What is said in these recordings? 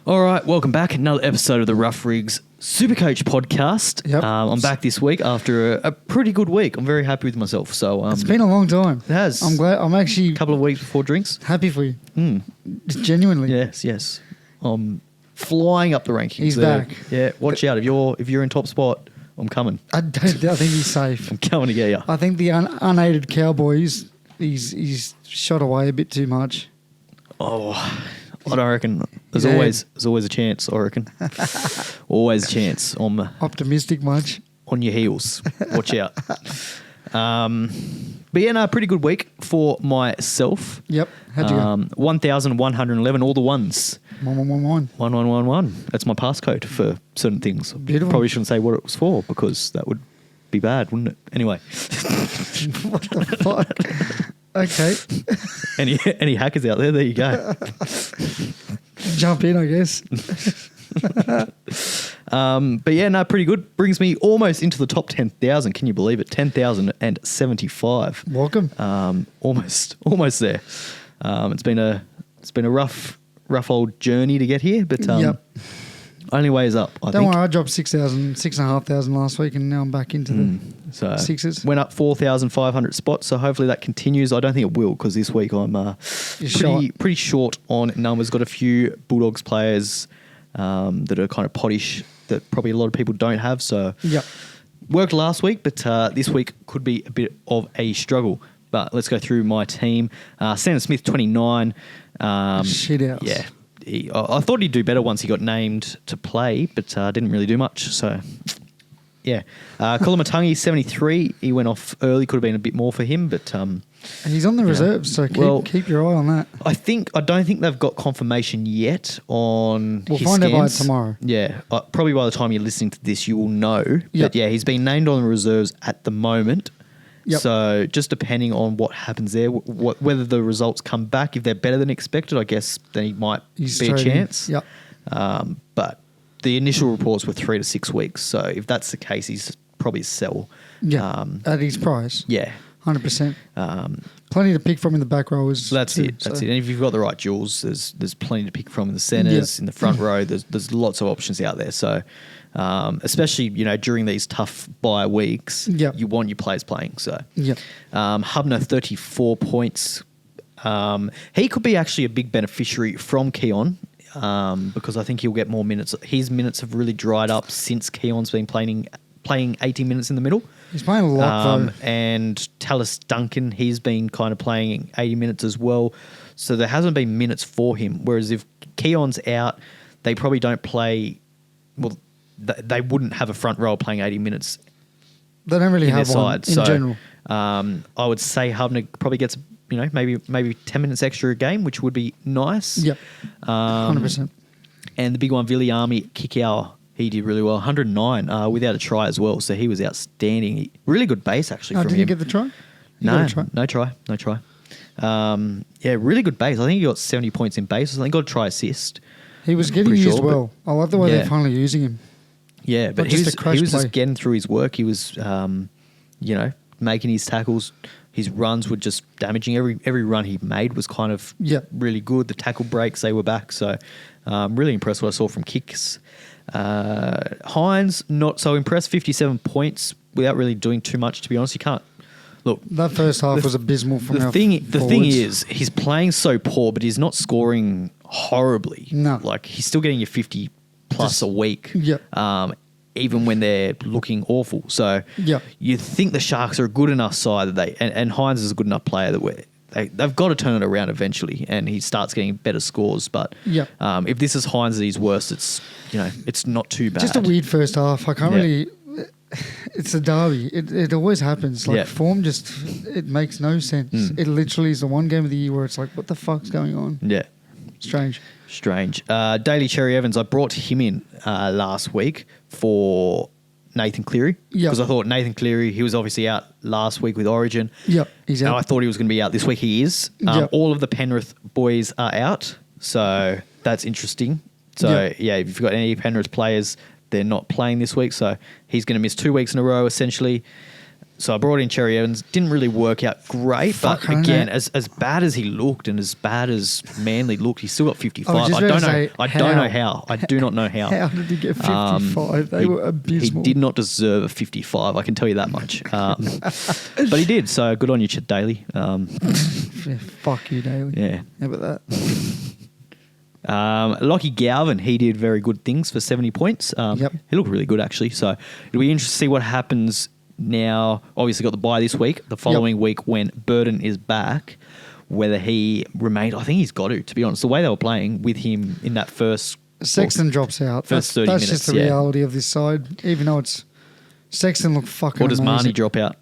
All right, welcome back. Another episode of the Rough Rigs SuperCoach podcast. Yep. I'm back this week after a pretty good week. I'm very happy with myself. So it's been a long time. It has. I'm glad. I'm actually A couple of weeks before drinks. happy for you. Just genuinely. Yes. I'm flying up the rankings. He's there. back. Yeah, watch out. If you're in top spot, I'm coming. I think he's safe. I'm coming to get you. I think the unaided Cowboys, he's shot away a bit too much. Oh, I don't reckon. There's always a chance, I reckon. Always a chance Optimistic much. on your heels. Watch out. But yeah, no, pretty good week for myself. Yep. How'd you go? 1,111, all the ones. 1. 1111. That's my passcode for certain things. Beautiful. Probably shouldn't say what it was for because that would be bad, wouldn't it? Anyway. What the fuck? Okay. Any hackers out there? There you go. Jump in, I guess. But yeah, no, pretty good. Brings me almost into the top 10,000. Can you believe it? 10,075. Welcome. Almost there. It's been a rough old journey to get here, but Yep. only way is up. I Don't think. worry, I dropped 6,500 last week, and now I'm back into the sixes. Went up 4,500 spots, so hopefully that continues. I don't think it will because this week I'm pretty short on numbers. Got a few Bulldogs players that are kind of pottish that probably a lot of people don't have. So Yep. worked last week, but this week could be a bit of a struggle. But let's go through my team. Sandon Smith, 29. Shit out. Yeah. I thought he'd do better once he got named to play, but didn't really do much. So, yeah. Kolomatangi, 73. He went off early. Could have been a bit more for him, but He's on the reserves, so keep your eye on that. I don't think they've got confirmation yet on We'll his find out by scans. tomorrow. Yeah. Probably by the time you're listening to this, you will know. Yep. But yeah, he's been named on the reserves at the moment. Yep. So just depending on what happens there, whether the results come back, if they're better than expected, I guess then he might be a chance. Yep. But the initial reports were 3 to 6 weeks. So if that's the case, he's probably sell. Yeah. At his price. Yeah. 100%. Plenty to pick from in the back rowers. That's it. And if you've got the right jewels, there's plenty to pick from in the centres, in the front row. There's lots of options out there. So especially during these tough bye weeks, you want your players playing. So Hubner, 34 points. He could be actually a big beneficiary from Keon because I think he'll get more minutes. His minutes have really dried up since Keon's been playing 80 minutes in the middle. He's playing a lot, though. And Tallis Duncan, he's been kind of playing 80 minutes as well. So there hasn't been minutes for him. Whereas if Keon's out, they probably don't play... Well, they wouldn't have a front row playing 80 minutes. They don't really have one in general. I would say Hubner probably gets, maybe 10 minutes extra a game, which would be nice. Yep, 100%. And the big one, Viliami Kikau, he did really well, 109 without a try as well. So he was outstanding. Really good base actually from him. Did you get the try? No try. Really good base. I think he got 70 points in base. I think he got a try assist. He was getting used well. I like the way they're finally using him. Yeah, but he was just getting through his work. He was, making his tackles. His runs were just damaging. Every run he made was kind of really good. The tackle breaks, they were back. So really impressed what I saw from kicks. Hines, not so impressed. 57 points without really doing too much, to be honest. You can't... Look, that first half was abysmal from the thing is, he's playing so poor, but he's not scoring horribly. No. Like, he's still getting you 50 plus a week. Yep. Even when they're looking awful. So you think the Sharks are a good enough side that and Hines is a good enough player that they've got to turn it around eventually, and he starts getting better scores. But if this is Hines at his worst, it's not too bad. Just a weird first half. I can't really... It's a derby. It always happens. Form it makes no sense. It literally is the one game of the year where it's like, what the fuck's going on? Yeah. Strange. Daly Cherry Evans, I brought him in last week for Nathan Cleary because I thought Nathan Cleary, he was obviously out last week with Origin. Yep, he's out. And I thought he was going to be out this week. He is. All of the Penrith boys are out, so that's interesting. So, if you've got any Penrith players, they're not playing this week, so he's going to miss 2 weeks in a row, essentially. So I brought in Cherry Evans. Didn't really work out great, but again, as bad as he looked and as bad as Manly looked, he still got 55. I don't know how. I do not know how. How did he get 55? They were abysmal. He did not deserve a 55. I can tell you that much. But he did. So good on you, Daly. Yeah, fuck you, Daly. Yeah. How about that? Lockie Galvin, he did very good things for 70 points. He looked really good, actually. So it'll be interesting to see what happens now. Obviously got the bye this week. The following week when Burden is back, whether he remained, I think he's got to be honest. The way they were playing with him in that first... Sexton drops out. First 30 minutes, that's just the reality of this side. Even though it's... Sexton looked fucking Or does amazing. Marnie drop out?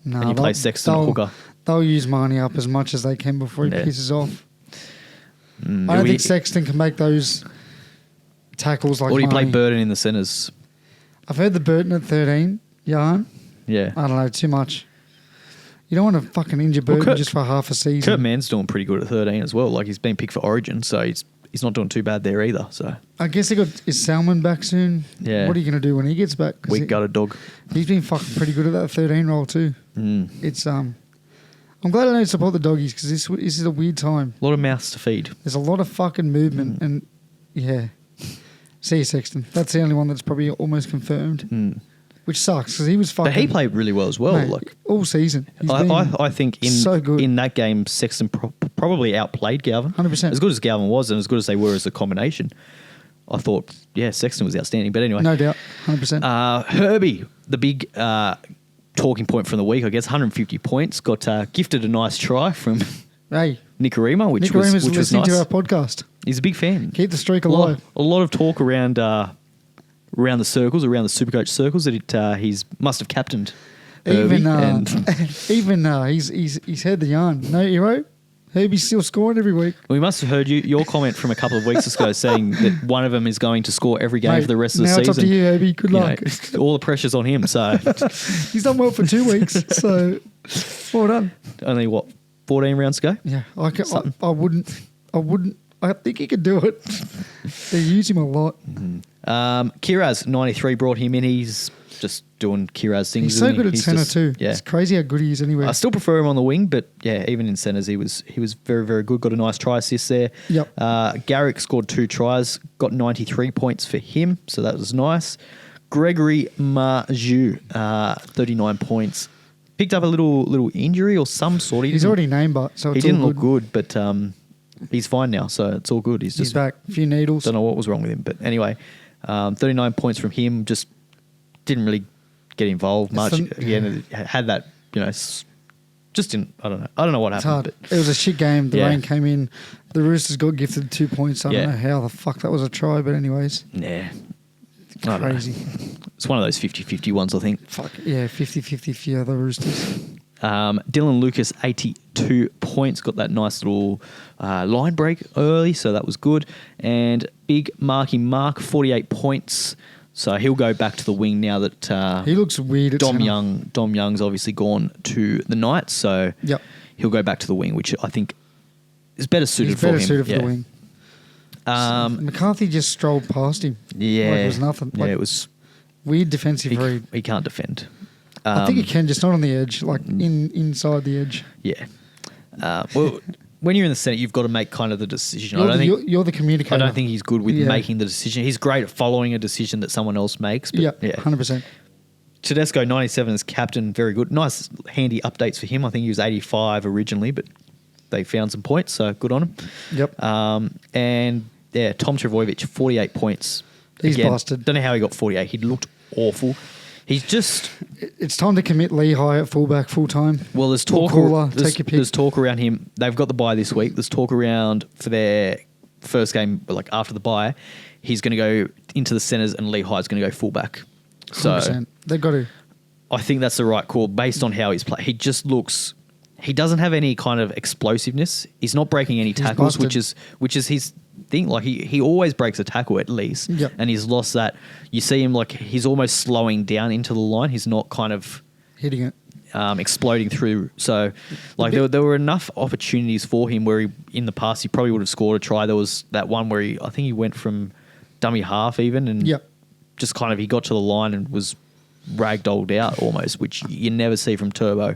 No, and you play Sexton at hooker? They'll use Marnie up as much as they can before he pisses off. I don't think Sexton can make those tackles like Marnie. Or do you play Burden in the centres? I've heard the Burton at 13. Yarn? Yeah. I don't know, too much. You don't want to fucking injure Burton just for half a season. Kurt Mann's doing pretty good at 13 as well. Like, he's been picked for Origin, so he's not doing too bad there either. So I guess is Salmon back soon? Yeah. What are you going to do when he gets back? Weak gutted dog. He's been fucking pretty good at that 13 role too. It's I'm glad I don't support the doggies because this is a weird time. A lot of mouths to feed. There's a lot of fucking movement and yeah. See you, Sexton. That's the only one that's probably almost confirmed. Which sucks because he was fucking... But he played really well as well. Mate, like all season. I think so good. In that game, Sexton probably outplayed Galvin. 100%. As good as Galvin was and as good as they were as a combination, I thought, Sexton was outstanding. But anyway. No doubt. 100%. Herbie, the big talking point from the week, I guess, 150 points. Got gifted a nice try from Nicarima, which was listening nice. to our podcast. He's a big fan. Keep the streak alive. A lot of talk around the circles, around the SuperCoach circles, that he's must have captained. He's heard the yarn. No, hero. Herbie's still scoring every week. We must have heard your comment from a couple of weeks ago saying that one of them is going to score every game for the rest of the season. Now it's up to you, Herbie. Good luck. All the pressure's on him. So he's done well for 2 weeks. So well done. Only 14 rounds to go. Yeah, I wouldn't. I think he could do it. They use him a lot. Kiraz 93 brought him in. He's just doing Kiraz things. He's so good at centre too. Yeah. It's crazy how good he is anyway. I still prefer him on the wing, but even in centres he was very, very good. Got a nice try assist there. Yep. Garrick scored 2 tries, got 93 points for him, so that was nice. Gregory Marju, 39 points. Picked up a little injury or some sort. He's already named, so he didn't look good, but he's fine now, so it's all good. He's back. A few needles. Don't know what was wrong with him, but anyway, 39 points from him. Just didn't really get involved much. Again, had that, just didn't. I don't know what happened. But it was a shit game. The rain came in. The Roosters got gifted 2 points. I don't know how the fuck that was a try, but anyways. Yeah. Crazy. It's one of those 50-50 ones, I think. Fuck yeah, 50-50 for the other Roosters. Dylan Lucas, 82 points. Got that nice little line break early, so that was good. And big Mark, 48 points. So he'll go back to the wing now that he looks weird. Dom Young's obviously gone to the Knights, so he'll go back to the wing, which I think is better suited for him. Better suited for the wing. McCarthy just strolled past him. Yeah, like it was nothing. Like it was weird defensive read. He can't defend. I think he can, just not on the edge, like inside the edge. Yeah. Well, when you're in the centre, you've got to make kind of the decision. You're the communicator. I don't think he's good with making the decision. He's great at following a decision that someone else makes. But 100%. Tedesco, 97 as captain, very good. Nice, handy updates for him. I think he was 85 originally, but they found some points, so good on him. Yep. And Tom Trebojevic, 48 points. He's busted. Don't know how he got 48. He looked awful. He's just... It's time to commit Lehigh at fullback full time. Well, there's talk... take your pick. There's talk around him. They've got the bye this week. There's talk around for their first game, like after the bye, he's going to go into the centres and Lehigh's going to go fullback. 100%. So they've got to. I think that's the right call based on how he's played. He just looks... He doesn't have any kind of explosiveness. He's not breaking any tackles, which is his thing. Like he always breaks a tackle at least, and he's lost that. You see him like he's almost slowing down into the line. He's not kind of hitting it, exploding through. So, like there were enough opportunities for him where in the past he probably would have scored a try. There was that one where I think he went from dummy half even, and just kind of he got to the line and was ragdolled out almost, which you never see from Turbo.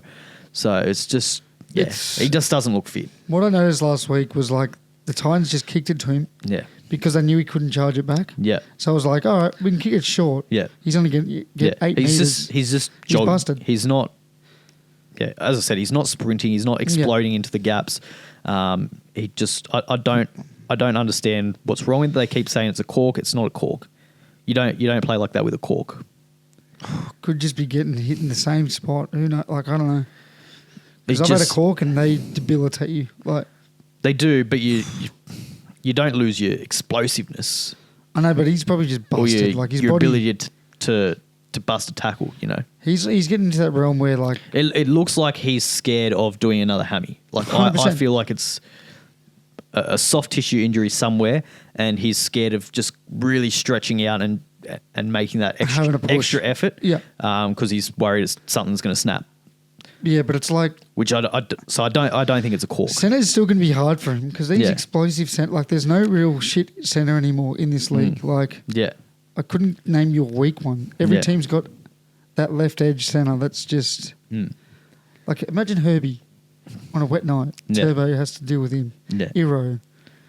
So it's just, he just doesn't look fit. What I noticed last week was like the Titans just kicked it to him. Yeah. Because they knew he couldn't charge it back. Yeah. So I was like, all right, we can kick it short. Yeah. He's only going to get 8 meters. He's just jogging. He's busted. He's not, as I said, he's not sprinting. He's not exploding into the gaps. He just, I don't understand what's wrong with it. They keep saying it's a cork. It's not a cork. You don't play like that with a cork. Could just be getting hit in the same spot. Who knows? Like, I don't know. Because I've had a cork and they debilitate you. Like they do, but you don't lose your explosiveness. I know, but he's probably just busted. Like his your body, ability to bust a tackle. You know, he's getting into that realm where like it looks like he's scared of doing another hammy. Like I feel like it's a soft tissue injury somewhere, and he's scared of just really stretching out and making that extra effort. Yeah, because he's worried something's going to snap. Yeah, but it's like which I don't think it's a cork. Centre's still going to be hard for him because these explosive centre, like there's no real shit centre anymore in this league. Like I couldn't name you a weak one. Every team's got that left edge centre that's just like imagine Herbie on a wet night. Turbo has to deal with him. Iro,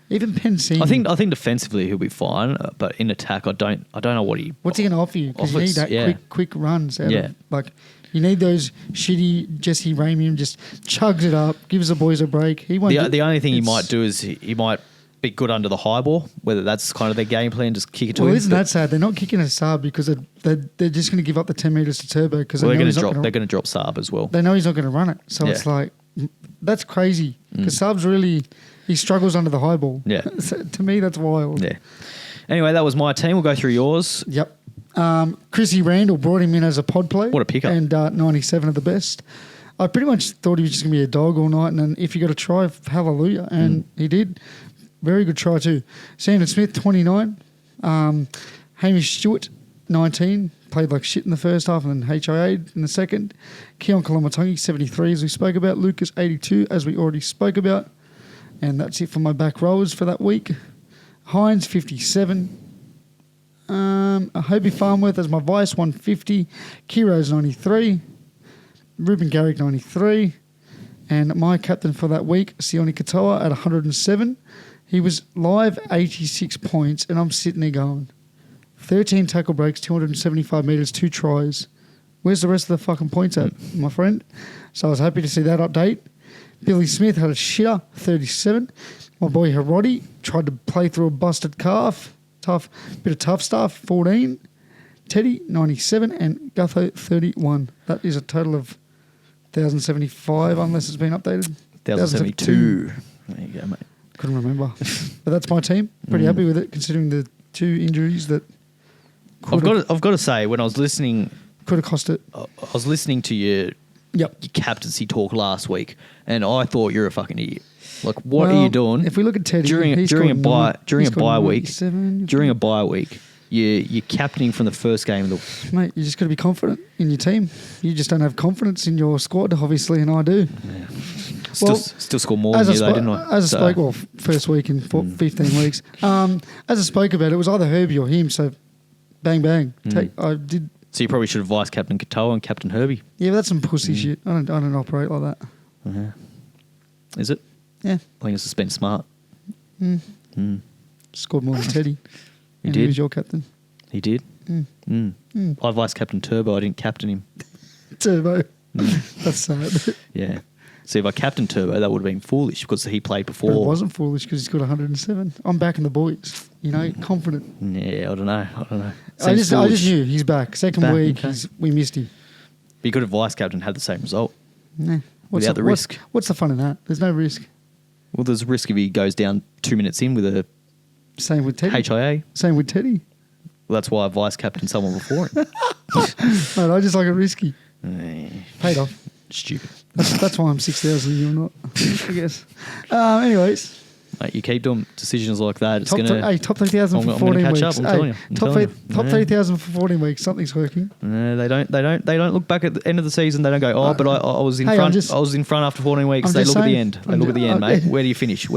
even Pensini. I think defensively he'll be fine, but in attack I don't know what's he going to offer you because you need that quick runs. Out of, like. You need those shitty Jesse Ramian just chugs it up, gives the boys a break. He won't. The only thing he might do is he might be good under the high ball, whether that's kind of their game plan, just kick it to him. Well, isn't that sad? They're not kicking a Saab because they're just going to give up the 10 metres to Turbo because they're going to drop Saab as well. They know he's not going to run it. So it's like, that's crazy because Saab's really, he struggles under the high ball. Yeah. So to me, that's wild. Yeah. Anyway, that was my team. We'll go through yours. Yep. Chrissy Randall brought him in as a pod play. What a pickup. And 97 of the best. I pretty much thought he was just going to be a dog all night, and then if you got a try, hallelujah. And he did. Very good try too. Sandon Smith, 29. Hamish Stewart, 19. Played like shit in the first half and then HIA'd in the second. Keon Kolomatangi, 73, as we spoke about. Lucas, 82, as we already spoke about. And that's it for my back rowers for that week. Hines, 57. Hobie Farmworth as my vice, 150. Kiro's 93. Ruben Garrick, 93. And my captain for that week, Sione Katoa at 107. He was live 86 points, and I'm sitting there going, 13 tackle breaks, 275 metres, 2 tries. Where's the rest of the fucking points at, my friend? So I was happy to see that update. Billy Smith had a shitter, 37. My boy Hiroti tried to play through a busted calf. Bit of tough stuff, 14. Teddy, 97. And Gutho, 31. That is a total of 1,075, unless it's been updated. 1,072. There you go, mate. Couldn't remember. But that's my team. Pretty happy with it, considering the 2 injuries that I've got to say, when I was listening... Could have cost it. I was listening to your captaincy talk last week, and I thought you're a fucking idiot. Like, what are you doing? If we look at Teddy, during a bye week, you're captaining from the first game of the... Mate, you just got to be confident in your team. You just don't have confidence in your squad, obviously, and I do. Yeah. Still score more than you, though, didn't I? As I spoke, first week in 15 weeks. As I spoke about it, was either Herbie or him, so bang, bang. I did... So you probably should have vice captain Katoa and captain Herbie. Yeah, but that's some pussy shit. I don't operate like that. Uh-huh. Is it? Yeah. I think it's just been smart. Scored more than Teddy. He did. He was your captain. He did? I vice captain Turbo. I didn't captain him. Turbo. That's sad. Yeah. See, if I captained Turbo, that would have been foolish because he played before. But it wasn't foolish because he's got 107. I'm backing the boys. You know, confident. Yeah, I don't know. I just knew he's back. Second week, we missed him. But you could have vice captain had the same result. Nah. Without the risk. What's the fun in that? There's no risk. Well, there's a risk if he goes down 2 minutes in with a... Same with Teddy. HIA. Same with Teddy. Well, that's why I vice captained someone before him. Mate, I just like it risky. Paid off. Stupid. That's why I'm 6,000 and you're not, I guess. Anyways. Mate, you keep doing decisions like that. It's top 3,000 for 14 weeks. I'm telling you. Top 3,000 for 14 weeks. Something's working. No, they don't look back at the end of the season. They don't go, but I was in front. I was in front after 14 weeks. They look at the end. They look at the end, mate. Where do you finish?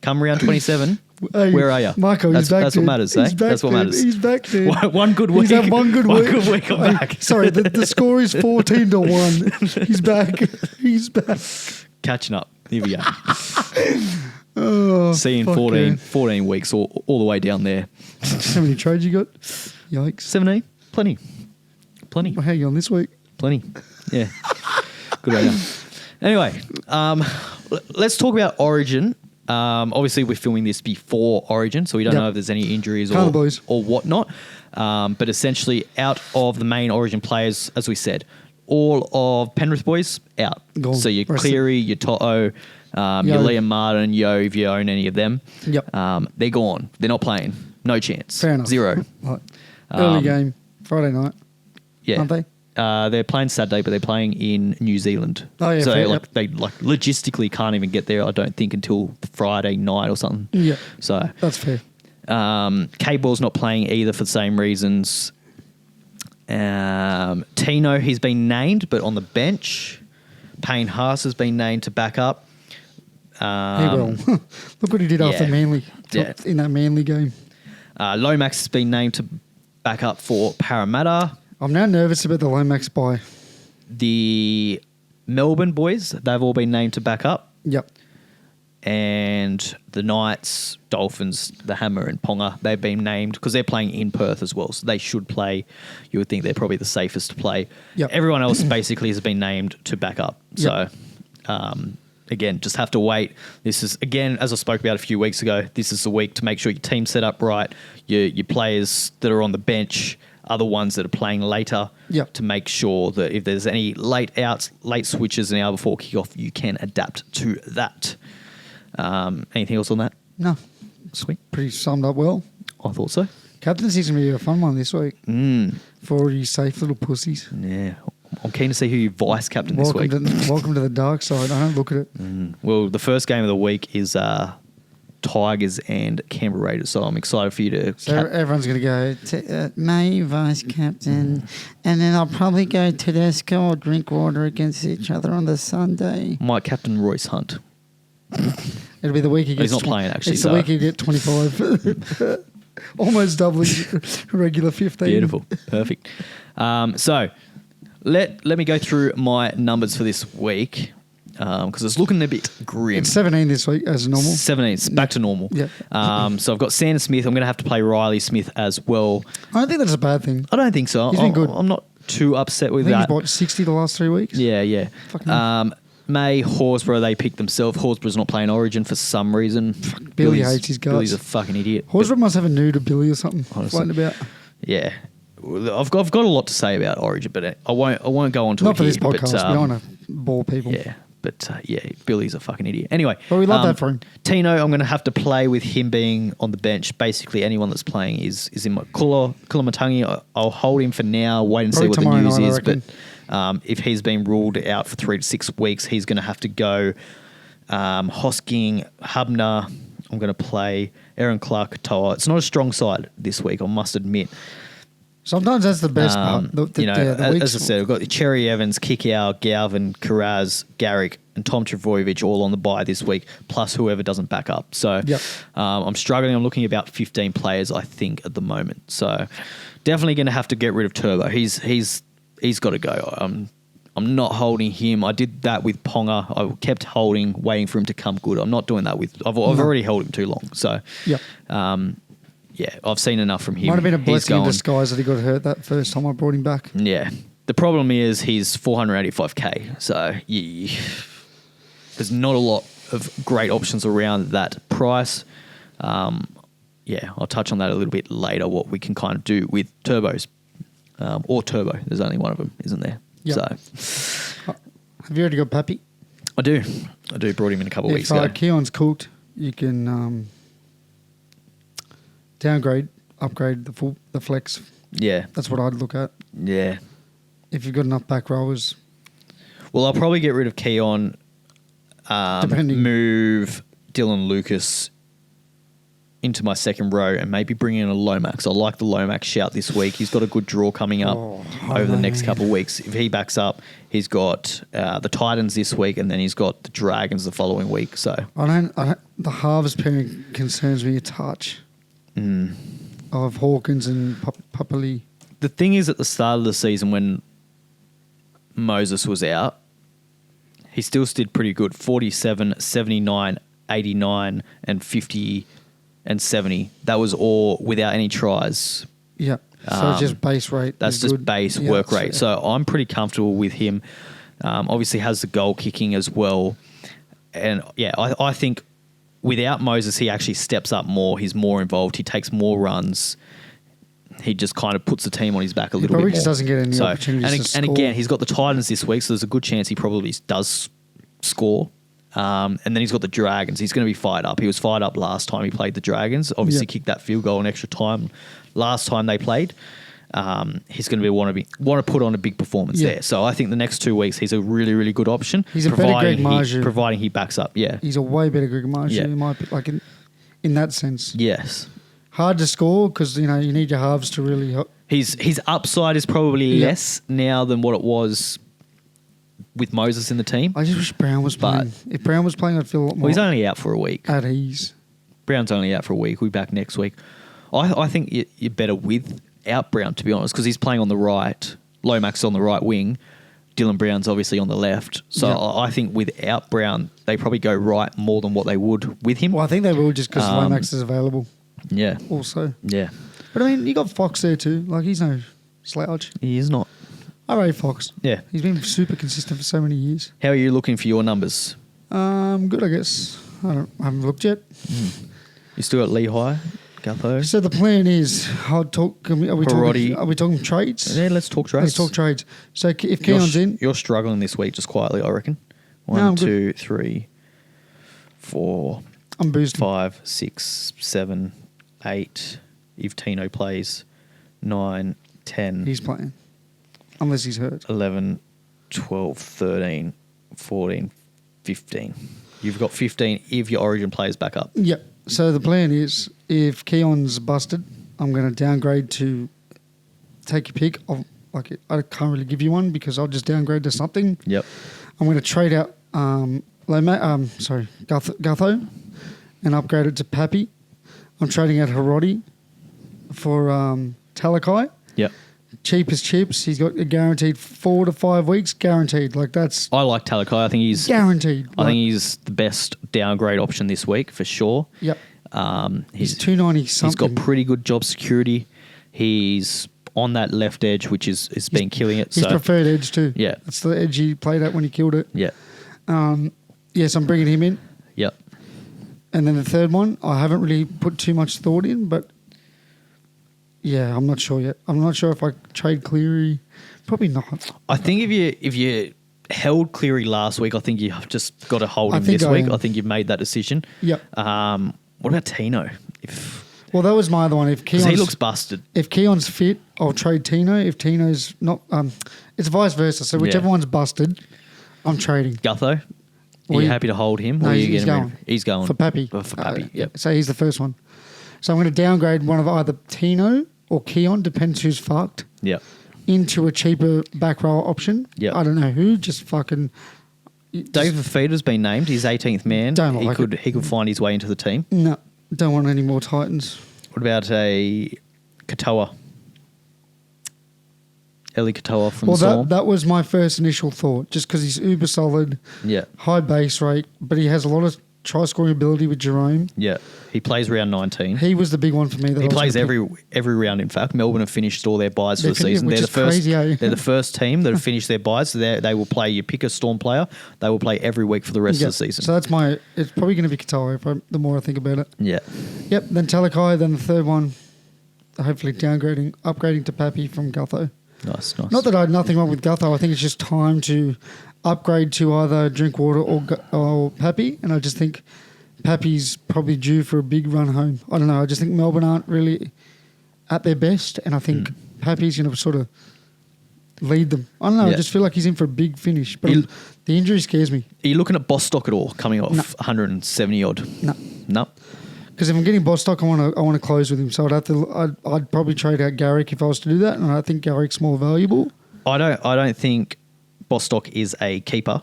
come round 27, Hey, where are you? Michael, he's back. That's what matters, eh? That's what matters. He's back there. One good week. He's had one good week. I'm back. Sorry, the score is 14-1. He's back. He's back. Catching up. Here we go. Oh, See you in 14 weeks, all the way down there. How many trades you got? Yikes. 17? Plenty. Well, how you on this week? Plenty. Yeah. Good way down. Anyway, let's talk about Origin. Obviously, we're filming this before Origin, so we don't know if there's any injuries or whatnot. But essentially, out of the main Origin players, as we said, all of Penrith boys out. Gone. So your Cleary, your Toto, your Liam Martin, Yo, if you own any of them. Yep. They're gone. They're not playing. No chance. Fair enough. Zero. Right. Early game, Friday night. Yeah. Aren't they? They're playing Saturday, but they're playing in New Zealand. Oh, yeah. So Fair, they logistically can't even get there, I don't think, until Friday night or something. Yeah. So that's fair. K-Ball's not playing either for the same reasons. Tino, he's been named, but on the bench. Payne Haas has been named to back up. He will. Look what he did after Manly in that Manly game. Lomax has been named to back up for Parramatta. I'm now nervous about the Lomax buy. The Melbourne boys, they've all been named to back up. Yep. And the Knights, Dolphins, the Hammer and Ponga, they've been named because they're playing in Perth as well. So they should play. You would think they're probably the safest to play. Yep. Everyone else basically has been named to back up. Yep. So, again, just have to wait. This is, again, as I spoke about a few weeks ago, this is the week to make sure your team's set up right. Your players that are on the bench are the ones that are playing later to make sure that if there's any late outs, late switches an hour before kickoff, you can adapt to that. Anything else on that? No. Sweet. Pretty summed up well. I thought so. Captaincy's going to be a fun one this week. For all you safe little pussies. Yeah. I'm keen to see who you vice captain this week. Welcome to the dark side. I don't look at it. Well, the first game of the week is Tigers and Canberra Raiders, so I'm excited for you to... So everyone's going to go, my vice captain, and then I'll probably go Tedesco or drink water against each other on the Sunday. Might captain Royce Hunt. It'll be the week he gets... He's not playing, actually. It's the week he get 25. Almost doubling regular 15. Beautiful. Perfect. So, let me go through my numbers for this week, because it's looking a bit grim. It's 17 this week, as normal. 17. It's back to normal. Yeah. So I've got Sanders Smith. I'm going to have to play Riley Smith as well. I don't think that's a bad thing. I don't think so. He's been good. I'm not too upset with I think that. he's bought 60 the last 3 weeks. Yeah. Fucking May, Horsburgh, they picked themselves. Horsburgh's not playing Origin for some reason. Billy hates his guts. Billy's a fucking idiot. Horsburgh must have a nude of Billy or something floating about. Yeah. I've got a lot to say about Origin, but I won't go on to not it for here, this podcast. But, we don't want to bore people. Yeah. But Billy's a fucking idiot. Anyway. Well, we love that for him. Tino, I'm going to have to play with him being on the bench. Basically, anyone that's playing is in my Kulamatangi. I'll hold him for now, wait and see what the news is. But if he's been ruled out for 3 to 6 weeks, he's going to have to go. Hosking, Hubner, I'm going to play Aaron Clark, Toa. It's not a strong side this week, I must admit. Sometimes that's the best part. As I said, I've got Cherry Evans, Kikau, Galvin, Karaz, Garrick, and Tom Trbojevic all on the bye this week, plus whoever doesn't back up. So I'm struggling. I'm looking at about 15 players, I think, at the moment. So definitely going to have to get rid of Turbo. He's got to go. I'm not holding him. I did that with Ponga. I kept holding, waiting for him to come good. I'm not doing that with... I've already held him too long. So, I've seen enough from him. Might have been a blessing in disguise that he got hurt that first time I brought him back. Yeah. The problem is he's 485k. So, there's not a lot of great options around that price. I'll touch on that a little bit later, what we can kind of do with turbos. Or turbo. There's only one of them, isn't there? Yep. So, have you already got Pappy? I do. Brought him in a couple of weeks ago. If Keon's cooked, you can downgrade, upgrade the flex. Yeah. That's what I'd look at. Yeah. If you've got enough back rowers. Well, I'll probably get rid of Keon, move Dylan Lucas into my second row and maybe bring in a Lomax. I like the Lomax shout this week. He's got a good draw coming up over the next couple of weeks. If he backs up, he's got the Titans this week, and then he's got the Dragons the following week. So the halves pairing concerns me a touch. Of Hawkins and Papali. The thing is, at the start of the season when Moses was out, he still did pretty good. 47, 79, 89 and 50 and 70. That was all without any tries. Yeah. So just base rate. That's just good. Base work rate. So I'm pretty comfortable with him. Obviously has the goal kicking as well. And yeah, I think without Moses, he actually steps up more. He's more involved. He takes more runs. He just kind of puts the team on his back a little bit more. He just doesn't get any opportunities to score. And again, he's got the Titans this week, so there's a good chance he probably does score. And then he's got the Dragons. He's going to be fired up. He was fired up last time he played the Dragons. Obviously kicked that field goal in extra time last time they played. He's going to want to put on a big performance there. So I think the next 2 weeks he's a really, really good option. He's a better Greg Marju. Providing he backs up, He's a way better Greg Marju. Yeah. He might be, like in that sense. Yes. Hard to score because you need your halves to really... His upside is probably less now than what it was with Moses in the team. I just wish Brown was playing. If Brown was playing, I'd feel a lot more... Well, he's only out for a week. At ease. Brown's only out for a week. We'll be back next week. I think you're better without Brown, to be honest, because he's playing on the right. Lomax on the right wing. Dylan Brown's obviously on the left. So I think without Brown, they probably go right more than what they would with him. Well, I think they will just because Lomax is available. Yeah. Also. Yeah. But I mean, you got Fox there too. Like, he's no slouch. He is not. I rate Fox. Yeah. He's been super consistent for so many years. How are you looking for your numbers? Good, I guess. I haven't looked yet. You still got Lehigh, Gutho? So the plan is, are we talking trades? Yeah, let's talk trades. Let's talk trades. So if Keon's in... You're struggling this week just quietly, I reckon. 1, 2, 3, 4... I'm boosting. 5, 6, 7, 8. If Tino plays, 9, 10. He's playing. Unless he's hurt. 11, 12, 13, 14, 15. You've got 15 if your Origin players back up. Yep. So the plan is, if Keon's busted, I'm going to downgrade to take your pick. I can't really give you one because I'll just downgrade to something. Yep. I'm going to trade out Gutho and upgrade it to Pappy. I'm trading out Hiroti for Talakai. Yep. Cheap as chips. He's got a guaranteed 4 to 5 weeks. Guaranteed. Like, that's... I like Talakai. I think he's... Guaranteed. I think he's the best downgrade option this week, for sure. Yep. He's 290 something. He's got pretty good job security. He's on that left edge, which has been killing it. His preferred edge too. Yeah. That's the edge he played at when he killed it. Yeah. Yes, I'm bringing him in. Yep. And then the third one, I haven't really put too much thought in, but yeah, I'm not sure yet. I'm not sure if I trade Cleary. Probably not. I think if you held Cleary last week, I think you've just got to hold him this week. I think you've made that decision. Yep. What about Tino? Well, that was my other one. Because he looks busted. If Keon's fit, I'll trade Tino. If Tino's not, it's vice versa. So whichever one's busted, I'm trading. Gutho? Are you happy to hold him? No, he's going. He's going. For Pappy. For Pappy, yep. So he's the first one. So I'm going to downgrade one of either Tino or Keon, depends who's fucked. Yep. Into a cheaper back row option. Yep. I don't know who, just fucking... David Feeder's been named. He's 18th man. He could find his way into the team. No, don't want any more Titans. What about a Katoa? Eli Katoa from Storm? That was my first initial thought, just because he's uber solid, high base rate, but he has a lot of try-scoring ability with Jerome. Yeah, he plays round 19. He was the big one for me. He plays every round, in fact. Melbourne have finished all their buys for the season. They're the first team that have finished their buys. So they will play, you pick a Storm player, they will play every week for the rest of the season. So that's it's probably going to be Katoa the more I think about it. Yeah. Yep, then Talakai, then the third one, hopefully upgrading to Pappy from Gutho. Nice. Not that I had nothing wrong with Gutho. I think it's just time to upgrade to either Drinkwater or Pappy, and I just think Pappy's probably due for a big run home. I don't know. I just think Melbourne aren't really at their best, and I think Pappy's going to sort of lead them. I don't know. I just feel like he's in for a big finish, but the injury scares me. Are you looking at Bostock at all, coming off 170 odd? No. Because if I'm getting Bostock, I want to close with him. So I'd probably trade out Garrick if I was to do that, and I think Garrick's more valuable. I don't think Bostock is a keeper.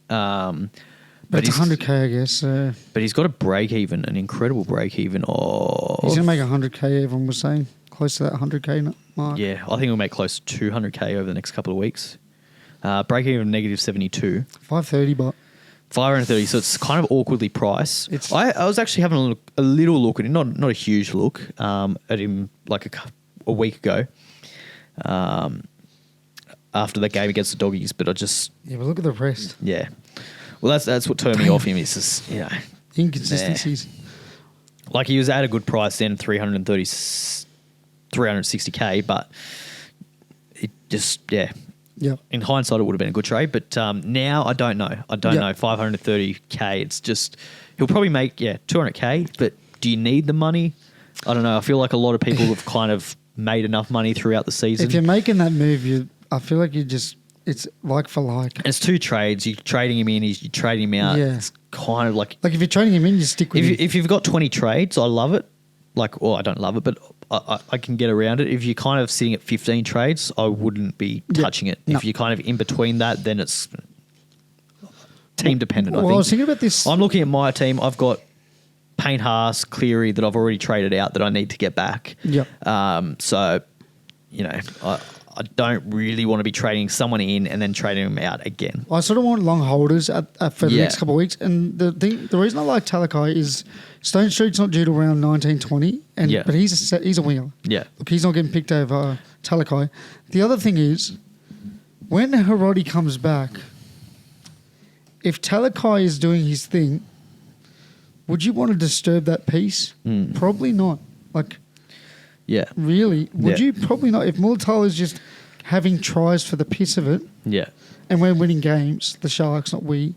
But it's 100k, I guess. But he's got an incredible break even of. He's gonna make 100k. Everyone was saying close to that 100k mark. Yeah, I think he'll make close to 200k over the next couple of weeks. Break even negative 72. 530, but 530. So it's kind of awkwardly priced. I was actually having a little look at him, not a huge look at him like a week ago. After that game against the Doggies, but but look at the rest. Yeah, well that's what turned me off him. Is just inconsistencies. Like he was at a good price then, 360k, but it just Yeah. In hindsight, it would have been a good trade, but now I don't know. I don't know. 530k. It's just he'll probably make 200k, but do you need the money? I don't know. I feel like a lot of people have kind of made enough money throughout the season. If you're making that move, I feel like it's like for like. And it's two trades. You're trading him in, you're trading him out. Yeah. It's kind of like if you're trading him in, you stick with him. If you've got 20 trades, I love it. I don't love it, but I can get around it. If you're kind of sitting at 15 trades, I wouldn't be touching it. No. If you're kind of in between that, then it's team dependent, I think. I was thinking about this. I'm looking at my team. I've got Payne Haas, Cleary that I've already traded out that I need to get back. Yep. So, I don't really want to be trading someone in and then trading them out again. I sort of want long holders for the next couple of weeks. And the reason I like Talakai is Stone Street's not due to around 1920, but he's a winger. Yeah. Look, he's not getting picked over Talakai. The other thing is, when Hiroti comes back, if Talakai is doing his thing, would you want to disturb that piece? Probably not. Yeah. Really? Would you? Probably not. If Mulatalo is just having tries for the piss of it, and we're winning games, the Sharks, not we,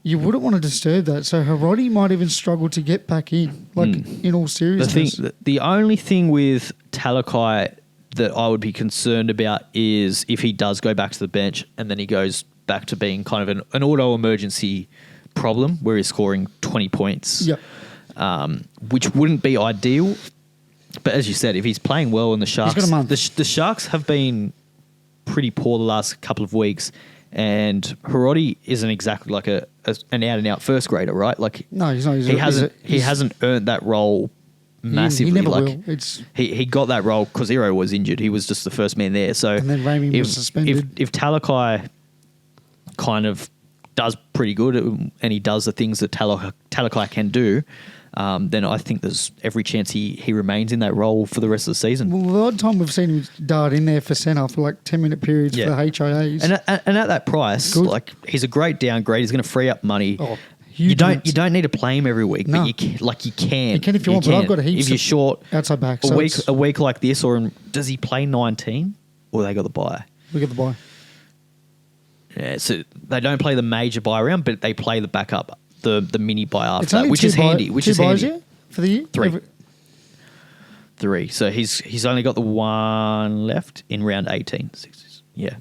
you wouldn't want to disturb that. So Hiroti might even struggle to get back in, in all seriousness. The only thing with Talakai that I would be concerned about is if he does go back to the bench and then he goes back to being kind of an auto-emergency problem where he's scoring 20 points, which wouldn't be ideal. But as you said, if he's playing well in the Sharks, he's got a month. The Sharks have been pretty poor the last couple of weeks, and Hiroti isn't exactly like an out-and-out first grader, right? No, he's not. He hasn't earned that role massively. He never will. He got that role because Hero was injured. He was just the first man there. So and then Ramey was suspended. If Talakai kind of does pretty good and he does the things that Talakai can do, then I think there's every chance he remains in that role for the rest of the season. Well, the odd time we've seen him dart in there for centre for 10-minute periods for the HIAs. And at that price, he's a great downgrade. He's going to free up money. Oh, you don't need to play him every week, but you can. You can if you want, but I've got heaps if you're short outside back. A week like this, does he play 19 or they got the bye? We got the bye. Yeah, so they don't play the major bye round, but they play the backup. The mini buy after that, which is handy. Which is handy. Yeah, for the year? Three. So he's only got the one left in round 18. Yeah.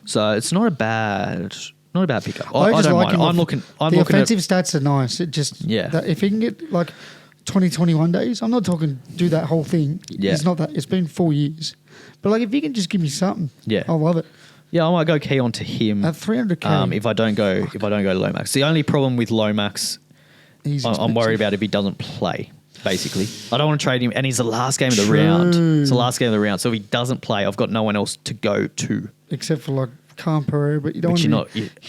So it's not a bad pickup. I don't mind. I'm looking. The offensive stats are nice. It just if he can get 20, 21 days, I'm not talking do that whole thing. Yeah. It's not that. It's been 4 years, but if you can just give me something, I love it. Yeah, I might go key on to him at 300k. If I don't go Lomax. The only problem with Lomax, I'm worried about if he doesn't play. Basically, I don't want to trade him, and he's the last game of the round. It's the last game of the round, so if he doesn't play, I've got no one else to go to except for Khan Pereira. But you don't. I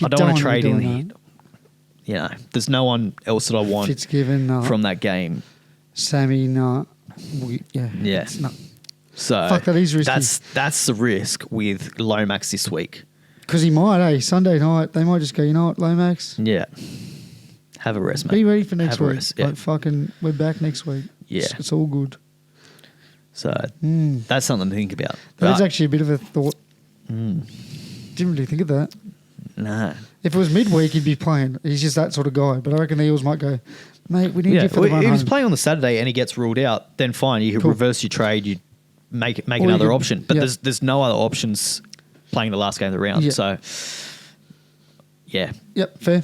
don't want to trade in. There's no one else that I want. Fitzgibbon from that game. Sammy, no. Yeah. It's not. So fuck, that is risky. That's the risk with Lomax this week. Because he might, Sunday night, they might just go, you know what, Lomax? Yeah. Have a rest, mate. Be ready for next week. Rest, yeah. We're back next week. Yeah. It's all good. So that's something to think about. That was actually a bit of a thought. Didn't really think of that. No. If it was midweek, he'd be playing. He's just that sort of guy. But I reckon the Eels might go, mate, we need you for the run If he's home. playing on the Saturday and he gets ruled out, then fine. You could reverse your trade. You make another option. But there's no other options playing the last game of the round. So, yeah. Yep, fair.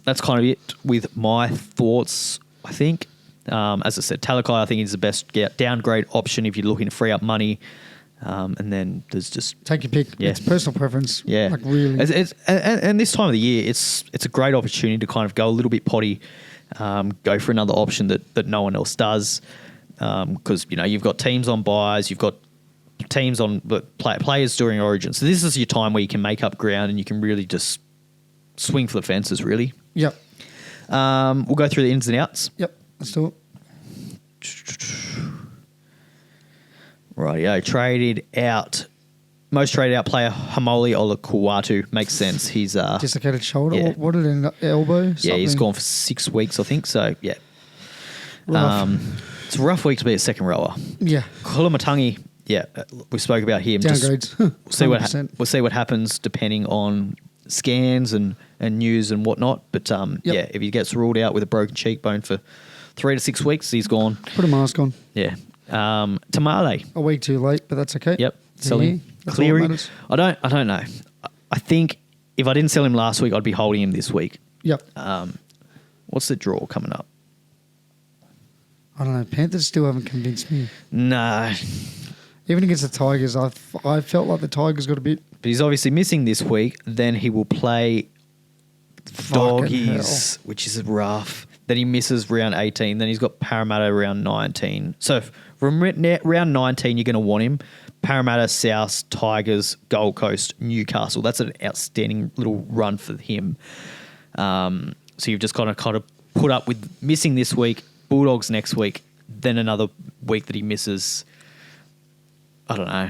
that's kind of it with my thoughts, I think. As I said, Talakai, I think, is the best downgrade option if you're looking to free up money. And then there's just... Take your pick. Yeah. It's personal preference. Yeah. Like, really. And this time of the year, it's a great opportunity to kind of go a little bit potty, go for another option that no one else does. Because, you've got teams on buys, you've got teams on players during Origin. So this is your time where you can make up ground and you can really just swing for the fences, really. Yep. We'll go through the ins and outs. Yep. Let's do it. Rightio. Most traded out player, Hamoli Olakuwatu. Makes sense. He's dislocated shoulder. Yeah. What did it, elbow? Something? Yeah, he's gone for 6 weeks, I think. So, yeah. Rough. It's a rough week to be a second rower. Yeah. Kulamatangi, yeah, we spoke about him. Downgrades. We'll see what happens depending on scans and news and whatnot. But, yeah, if he gets ruled out with a broken cheekbone for 3 to 6 weeks, he's gone. Put a mask on. Yeah. Tamale. A week too late, but that's okay. Yep. Selling. Cleary. I don't know. I think if I didn't sell him last week, I'd be holding him this week. Yep. What's the draw coming up? I don't know. Panthers still haven't convinced me. No. Even against the Tigers, I felt like the Tigers got a bit... But he's obviously missing this week. Then he will play Doggies, which is rough. Then he misses round 18. Then he's got Parramatta round 19. So from round 19, you're going to want him. Parramatta, South, Tigers, Gold Coast, Newcastle. That's an outstanding little run for him. So you've just kind of put up with missing this week, Bulldogs next week, then another week that he misses. I don't know.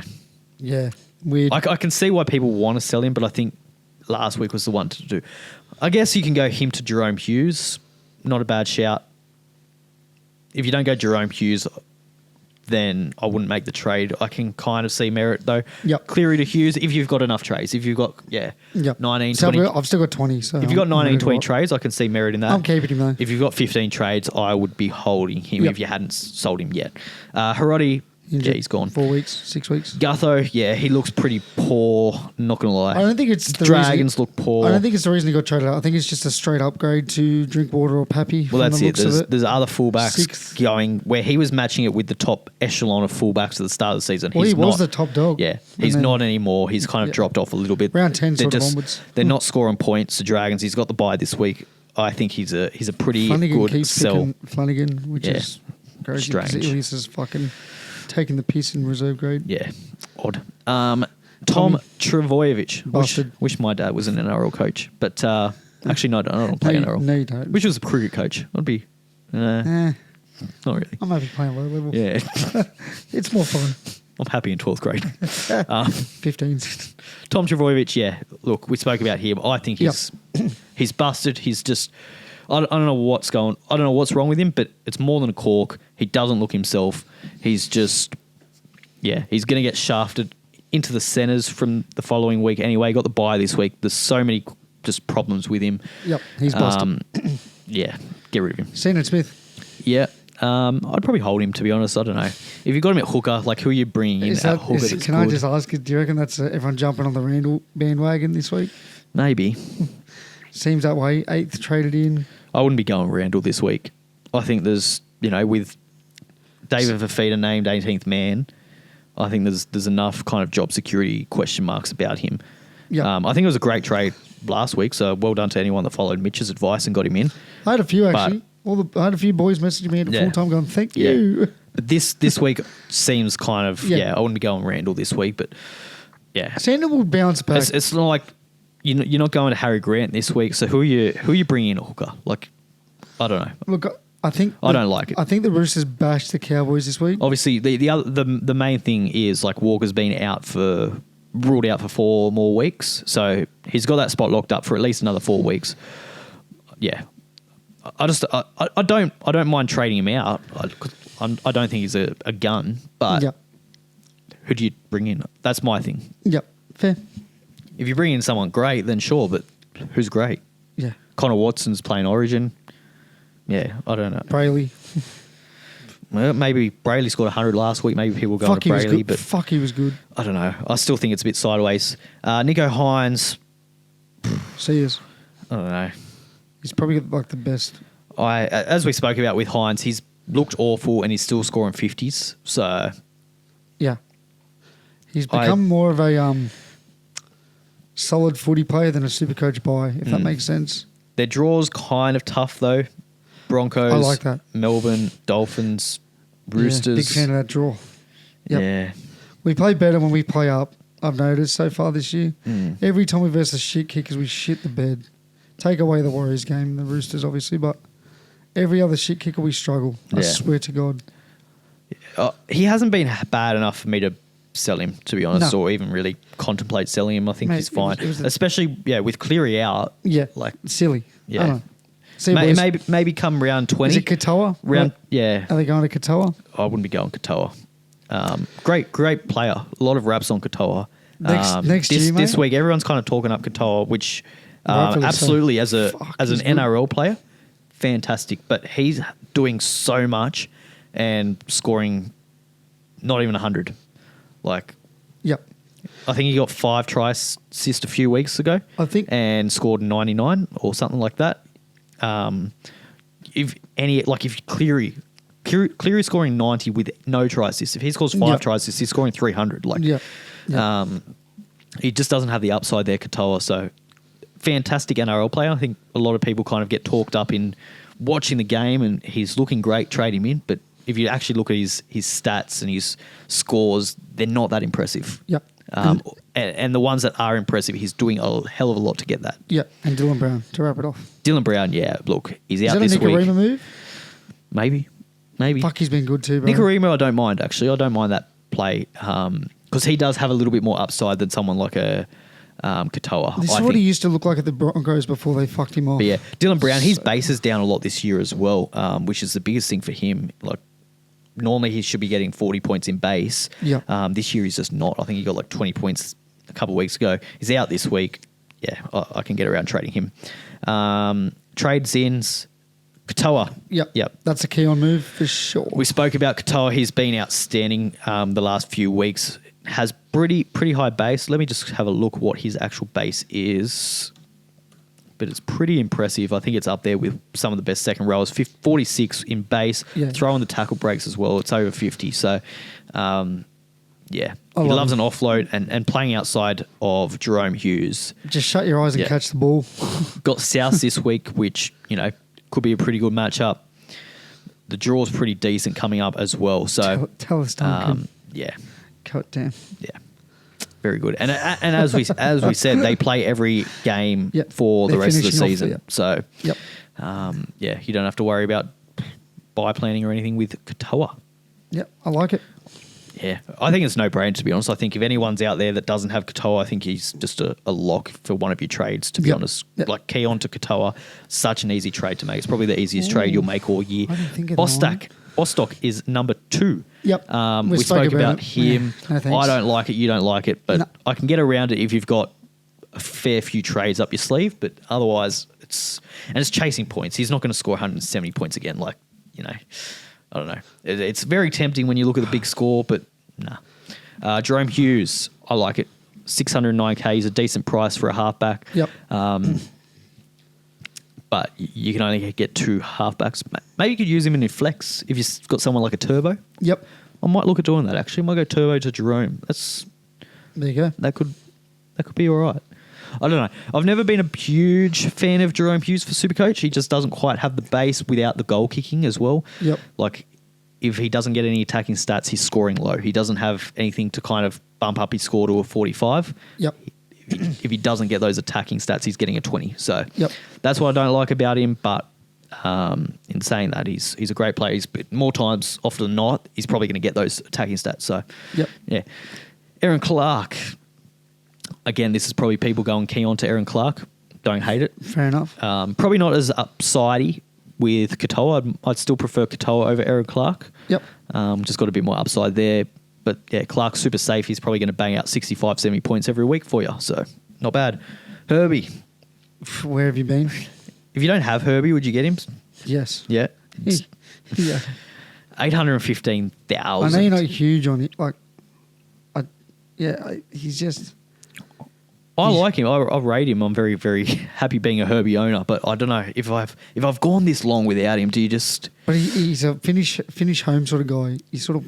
Yeah, weird. I can see why people want to sell him, but I think last week was the one to do. I guess you can go him to Jerome Hughes. Not a bad shout. If you don't go Jerome Hughes, then I wouldn't make the trade. I can kind of see merit, though. Yep. Cleary to Hughes, if you've got enough trades. If you've got, 19, so 20. I've still got 20. So if you've got 19, 20 trades, I can see merit in that. I'm keeping him, though. If you've got 15 trades, I would be holding him if you hadn't sold him yet. Hiroti, he's gone. 4 weeks, 6 weeks. Gutho, he looks pretty poor. Not going to lie. I don't think it's the Dragons look poor. I don't think it's the reason he got traded out. I think it's just a straight upgrade to Drinkwater or Pappy. Well, that's it. There's other fullbacks going where he was matching it with the top echelon of fullbacks at the start of the season. Well, he was the top dog. Yeah, he's not anymore. He's kind of dropped off a little bit. Round 10 sort of onwards. They're not scoring points, the Dragons. He's got the bye this week. I think he's a pretty good sell. Flanagan, which is very strange. Ilias is fucking taking the piss in reserve grade. Yeah, odd. Tom Travojevic. Wish my dad was an NRL coach, but actually no, I don't play NRL. No, you don't. Wish was a cricket coach. I'd be. Not really. I'm happy playing low level. Yeah, it's more fun. I'm happy in 12th grade. 15. Tom Travojevic, look, we spoke about him. I think he's busted. He's just, I don't know what's wrong with him, but it's more than a cork. He doesn't look himself. He's just, he's going to get shafted into the centres from the following week anyway. He got the bye this week. There's so many just problems with him. Yep, he's busted. Get rid of him. Seenan Smith. Yeah. I'd probably hold him, to be honest. I don't know. If you've got him at hooker, like who are you bringing in at hooker? Can I just ask, do you reckon that's everyone jumping on the Randall bandwagon this week? Maybe. Seems that way. 8th traded in. I wouldn't be going Randall this week. I think there's, with David Fafita named 18th man, I think there's enough kind of job security question marks about him. Yeah. I think it was a great trade last week, so well done to anyone that followed Mitch's advice and got him in. I had a few, actually. I had a few boys messaging me at full time going, thank you. But this week seems kind of, I wouldn't be going Randall this week, but Sandal will bounce back. It's not like you're not going to Harry Grant this week, so who are you bringing in at hooker? Like, I don't know. Look, I don't like it. I think the Roosters bashed the Cowboys this week. Obviously, the main thing is like Walker's been ruled out for 4 more weeks, so he's got that spot locked up for at least another 4 weeks. Yeah. I don't mind trading him out. I don't think he's a gun, but who do you bring in? That's my thing. Yep, fair. If you bring in someone great, then sure, but who's great? Yeah. Connor Watson's playing Origin. Yeah, I don't know. Brayley. Well, maybe Brayley scored 100 last week. Maybe people go to Brayley, but he was good. I don't know. I still think it's a bit sideways. Nico Hines. See us. I don't know. He's probably like the best. As we spoke about with Hines, he's looked awful and he's still scoring 50s. So yeah, he's become more of a solid footy player than a Supercoach buy, if that makes sense. Their draw's kind of tough though. Broncos, I like that. Melbourne, Dolphins, Roosters. Yeah, big fan of that draw. Yep. Yeah. We play better when we play up, I've noticed so far this year. Every time we versus shit kickers, we shit the bed. Take away the Warriors game, the Roosters obviously, but every other shit kicker we struggle. I swear to God. He hasn't been bad enough for me to sell him, to be honest, or even really contemplate selling him. I think he's fine. Especially, with Cleary out. Yeah, like silly. Yeah. I don't know. See, maybe come round 20. Is it Katoa? Yeah. Are they going to Katoa? I wouldn't be going Katoa. Great player. A lot of raps on Katoa. Next year, mate? This week, everyone's kind of talking up Katoa, which absolutely as an NRL player, fantastic. But he's doing so much and scoring not even 100. Yep. I think he got 5 tries assist a few weeks ago. I think, and scored 99 or something like that. If Cleary scoring 90 with no try assists. If he scores 5 try assists, he's scoring 300. He just doesn't have the upside there, Katoa. So fantastic NRL player. I think a lot of people kind of get talked up in watching the game, and he's looking great. Trade him in, but if you actually look at his stats and his scores, they're not that impressive. Yep. And the ones that are impressive, he's doing a hell of a lot to get that. Yeah, and Dylan Brown to wrap it off. Dylan Brown, look, he's out this week. Is that a Nicarima move? Maybe. Fuck, he's been good too, bro. Nicarima, I don't mind, actually. I don't mind that play because he does have a little bit more upside than someone like a Katoa. This is what he used to look like at the Broncos before they fucked him off. But yeah, Dylan Brown, his base is down a lot this year as well, which is the biggest thing for him. Like, normally he should be getting 40 points in base. Yeah. This year he's just not. I think he got like 20 points a couple of weeks ago. He's out this week. Yeah, I can get around trading him. Trade Zins, Katoa. Yep. That's a key on move for sure. We spoke about Katoa. He's been outstanding the last few weeks. Has pretty high base. Let me just have a look what his actual base is. But it's pretty impressive. I think it's up there with some of the best second rowers. 46 in base. Yeah. Throw in the tackle breaks as well. It's over 50. So, he loves an offload and playing outside of Jerome Hughes. Just shut your eyes and catch the ball. Got South this week, which, could be a pretty good matchup. The draw's pretty decent coming up as well. So tell us, Duncan. God damn. Yeah. Very good. And as we said, they play every game for the rest of the season. So, you don't have to worry about buy planning or anything with Katoa. Yep, I like it. Yeah, I think it's no brainer, to be honest. I think if anyone's out there that doesn't have Katoa, I think he's just a lock for one of your trades, to be honest. Yep. Like, key on to Katoa, such an easy trade to make. It's probably the easiest trade you'll make all year. I didn't think of that. Bostock is number 2. Yep. We spoke about him. Yeah. No, I don't like it. You don't like it. But I can get around it if you've got a fair few trades up your sleeve. But otherwise, it's chasing points. He's not going to score 170 points again. I don't know. It's very tempting when you look at the big score, but nah. Jerome Hughes, I like it. 609K is a decent price for a halfback. Yep. But you can only get 2 halfbacks. Maybe you could use him in your flex if you've got someone like a Turbo. Yep. I might look at doing that, actually. I might go Turbo to Jerome. There you go. That could be all right. I don't know. I've never been a huge fan of Jerome Hughes for Supercoach. He just doesn't quite have the base without the goal kicking as well. Yep. Like, if he doesn't get any attacking stats, he's scoring low. He doesn't have anything to kind of bump up his score to a 45. Yep. If he doesn't get those attacking stats, he's getting a 20. So that's what I don't like about him. But in saying that, he's a great player. But more times, often than not, he's probably going to get those attacking stats. So, yeah. Aaron Clark. Again, this is probably people going key on to Aaron Clark. Don't hate it. Fair enough. Probably not as upsidey with Katoa. I'd still prefer Katoa over Aaron Clark. Yep. Just got a bit more upside there. But yeah, Clark's super safe. He's probably going to bang out 65, 70 points every week for you. So, not bad. Herbie. Where have you been? If you don't have Herbie, would you get him? Yes. Yeah. Yeah. 815,000. I know you're not huge on it. He's just... I like him. I rate him. I'm very, very happy being a Herbie owner. But I don't know if I've gone this long without him. Do you just? But he's a finish home sort of guy. You sort of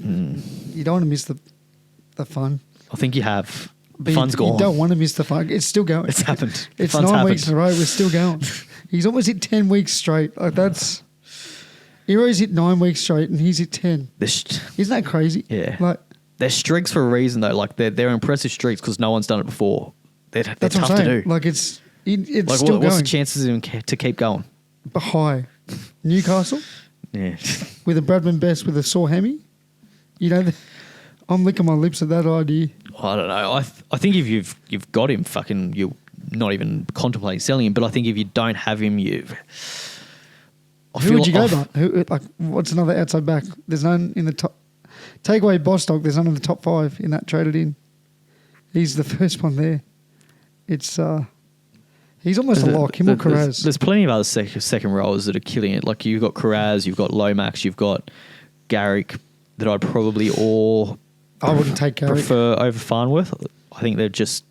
you don't want to miss the fun. I think you have. But Fun's gone. You don't want to miss the fun. It's still going. It's happened. It's Fun's 9 weeks in a row. We're still going. He's almost hit 10 weeks straight. Like that's. Heroes hit 9 weeks straight, and he's hit 10. Isn't that crazy? Yeah. Like they're streaks for a reason, though. Like they're impressive streaks because no one's done it before. They're tough to do. Like it's like still going. What's the chances of him to keep going? High. Newcastle. Yeah. With a Bradman Best with a sore hammy. You know, I'm licking my lips at that idea. I don't know. I think if you've got him, fucking you're not even contemplating selling him. But I think if you don't have him, Who would you go by? Like, what's another outside back? There's none in the top. Take away Bostock. There's none in the top 5 in that traded in. He's the first one there. It's he's almost a lock. Him or Carraz. There's plenty of other second rowers that are killing it. Like you've got Carraz, you've got Lomax, you've got Garrick that I'd probably I wouldn't take Garrick. Prefer over Farnworth. I think they've just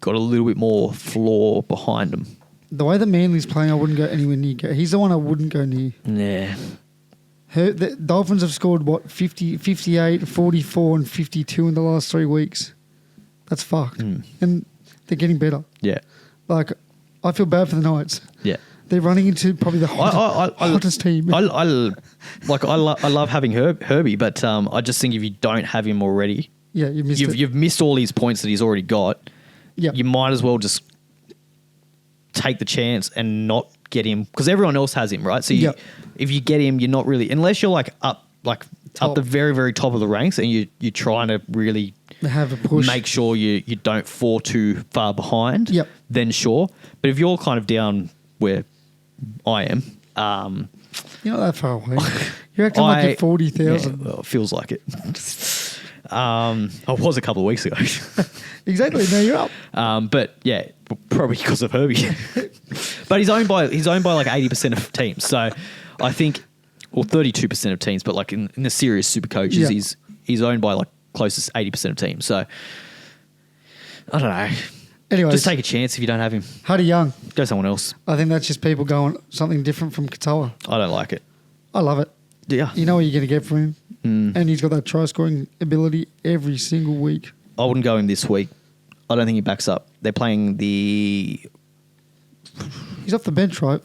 got a little bit more floor behind them. The way that Manly's playing, I wouldn't go anywhere near Garrick. He's the one I wouldn't go near. Yeah. The Dolphins have scored, 58, 44 and 52 in the last 3 weeks. That's fucked. And they're getting better. Yeah. Like, I feel bad for the Knights. Yeah. They're running into probably the hottest team. I love having Herbie, but I just think if you don't have him already, you've missed all these points that he's already got. Yeah. You might as well just take the chance and not get him because everyone else has him, right? So if you get him, you're not really, unless you're up the very, very top of the ranks and you're trying to really have a push, make sure you don't fall too far behind. Yep. Then sure, but if you're kind of down where I am, you're not that far away. You're acting like you're 40,000. Yeah, well, it feels like it. I was a couple of weeks ago. Exactly. Now you're up. But yeah, probably because of Herbie. But he's owned by like 80% of teams. So I think, or 32% of teams. But like in the serious super coaches, he's owned by like closest 80% of teams. So I don't know. Anyways, just take a chance if you don't have him. Huddy Young. Go someone else. I think that's just people going something different from Katoa. I don't like it. I love it. Yeah. You know what you're going to get from him. And he's got that try-scoring ability every single week. I wouldn't go him this week. I don't think he backs up. They're playing the... He's off the bench, right?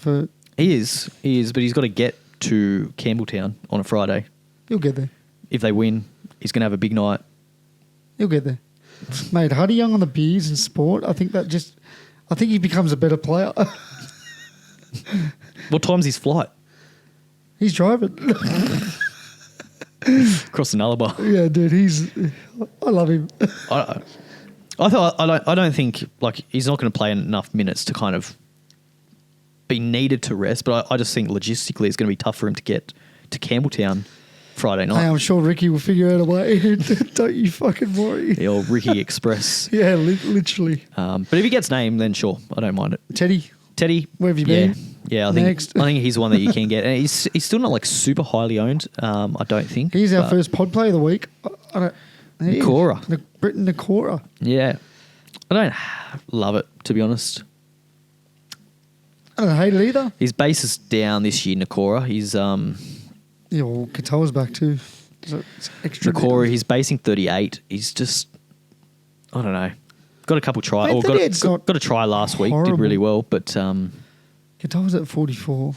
He is, but he's got to get to Campbelltown on a Friday. He'll get there. If they win, he's going to have a big night. He'll get there. Mate, Huddy Young on the beers and sport, I think he becomes a better player. What time's his flight? He's driving. Across the Nullarbor. Yeah, dude, I love him. I don't think like he's not going to play enough minutes to kind of be needed to rest, but I just think logistically it's going to be tough for him to get to Campbelltown Friday night. Hey, I'm sure Ricky will figure out a way. Don't you fucking worry. The old Ricky Express. Yeah, literally. But if he gets named, then sure, I don't mind it. Teddy, where have you been? Yeah, I think he's one that you can get, and he's still not like super highly owned. I don't think he's our first pod player of the week. Nakora, Britton Nakora. Yeah, I don't love it, to be honest. I don't hate it either. His base is down this year. Nakora, he's yeah, well, Katoa's back too. So it's extra. Nakora, he's basing 38. He's just, I don't know. Got a couple try. Got a try last week. Did really well, but Katoa's at 44.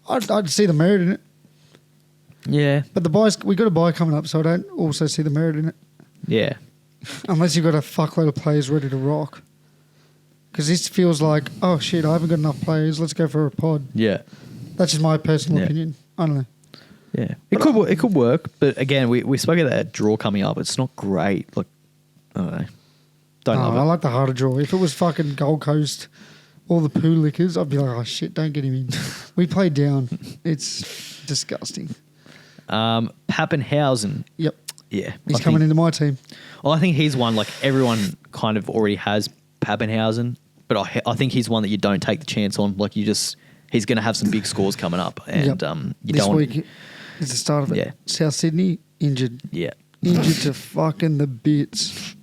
I'd see the merit in it. Yeah, but we got a buy coming up, so I don't also see the merit in it. Yeah, unless you've got a fuckload of players ready to rock. Because this feels like, oh shit, I haven't got enough players. Let's go for a pod. Yeah, that's just my personal opinion. I don't know. Yeah, it could work, but again, we spoke about that draw coming up. It's not great. Like, I don't know. Love it. I like the harder draw. If it was fucking Gold Coast, all the poo lickers, I'd be like, oh shit, don't get him in. We played down. It's disgusting. Pappenhausen. Yep. Yeah. He's coming into my team. Well, I think he's one, like everyone kind of already has Pappenhausen, but I think he's one that you don't take the chance on. Like he's going to have some big scores coming up. And this week is the start of it. Yeah. South Sydney, injured. Yeah. Injured to fucking the bits.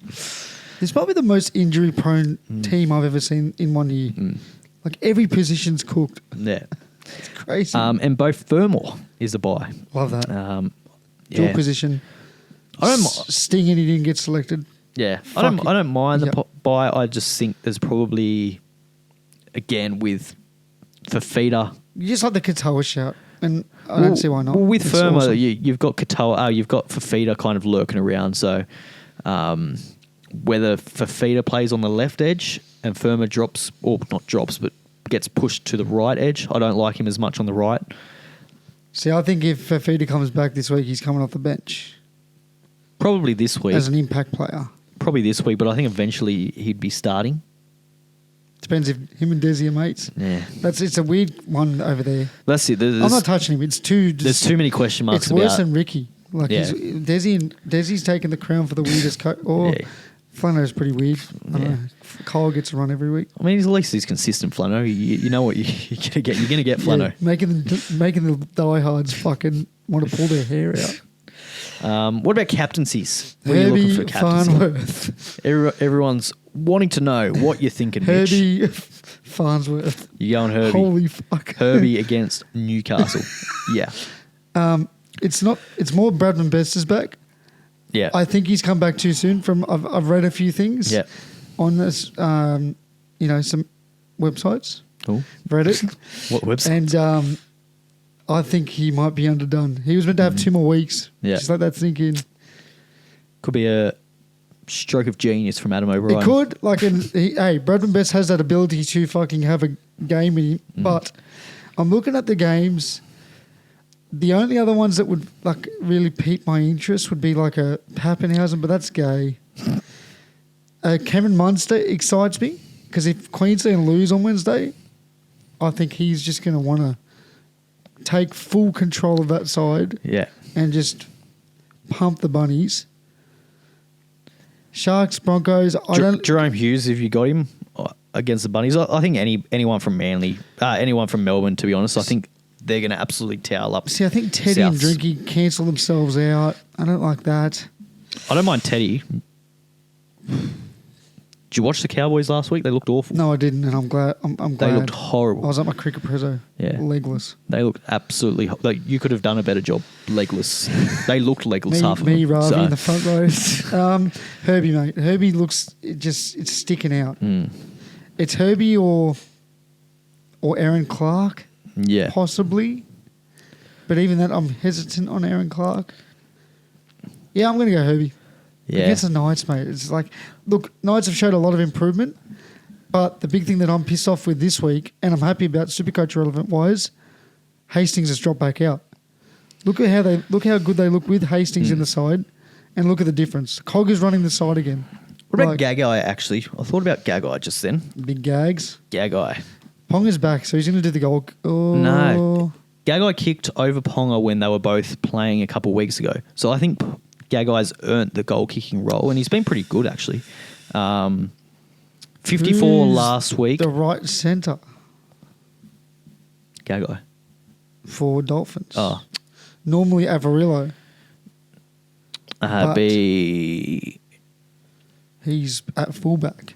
This might be the most injury-prone team I've ever seen in 1 year. Like every position's cooked. Yeah. It's crazy. And both Fermor is a buy. Love that. Yeah. Dual position. I don't Sting and he didn't get selected. Yeah. I don't mind the buy. I just think there's probably, again, with Fafita. You just like the Katoa shout. And I don't see why not. Well, with It's Fermor, awesome. you've got Katoa, you've got Fafita kind of lurking around. So whether Fafita plays on the left edge and Fermor drops, or not drops, but gets pushed to the right edge, I don't like him as much on the right. See, I think if Fafita comes back this week, he's coming off the bench. Probably this week. As an impact player. Probably this week, but I think eventually he'd be starting. Depends if him and Desi are mates. Yeah. It's a weird one over there. That's it. I'm not touching him. It's too... There's too many question marks It's worse about... than Ricky. Like Desi's taken the crown for the weirdest coach. Flano's pretty weird. I don't know. Kyle gets a run every week. I mean, at least he's consistent, Flano. You know what you're going to get. You're going to get Flano. Yeah, making the diehards fucking want to pull their hair out. What about captaincies? What are you looking for captaincy? Farnsworth. Everyone's wanting to know what you're thinking, Mitch. Herbie Farnsworth. You're going Herbie. Holy fuck. Herbie against Newcastle. Yeah. It's more Bradman Best is back. Yeah. I think he's come back too soon. I've read a few things on this, some websites. Oh. Reddit. What website? And I think he might be underdone. He was meant to have 2 more weeks. Yeah. Just let that sink in. Could be a stroke of genius from Adam O'Brien. It could. Bradman Best has that ability to fucking have a game in him. But I'm looking at the games. The only other ones that would really pique my interest would be like a Pappenhausen, but that's gay. Cameron Munster excites me because if Queensland lose on Wednesday, I think he's just going to want to take full control of that side and just pump the bunnies. Sharks, Broncos. Jerome Hughes, if you got him against the bunnies, I think anyone from Manly, anyone from Melbourne, to be honest, I think they're going to absolutely towel up. See, I think Teddy and Drinky cancel themselves out. I don't like that. I don't mind Teddy. Did you watch the Cowboys last week? They looked awful. No, I didn't, and I'm glad. I'm glad. They looked horrible. I was at my cricket prezzo. Yeah. Legless. They looked absolutely... you could have done a better job legless. They looked legless, half of them. Ravi in the front row. Herbie, mate. Herbie looks... It's sticking out. It's Herbie or Aaron Clark. Yeah. Possibly. But even that, I'm hesitant on Aaron Clark. Yeah, I'm going to go Herbie. Yeah. Against the Knights, mate. It's like, look, Knights have showed a lot of improvement, but the big thing that I'm pissed off with this week, and I'm happy about SuperCoach relevant-wise, Hastings has dropped back out. Look how good they look with Hastings in the side, and look at the difference. Cog is running the side again. What about Gagai, actually? I thought about Gagai just then. Big Gags. Gagai. Ponga's back, so he's going to do the goal. Oh. No. Gagai kicked over Ponga when they were both playing a couple of weeks ago. So I think Gagai's earned the goal-kicking role, and he's been pretty good, actually. 54 last week. The right centre. Gagai. For Dolphins. Oh. Normally Avarillo. He's at fullback.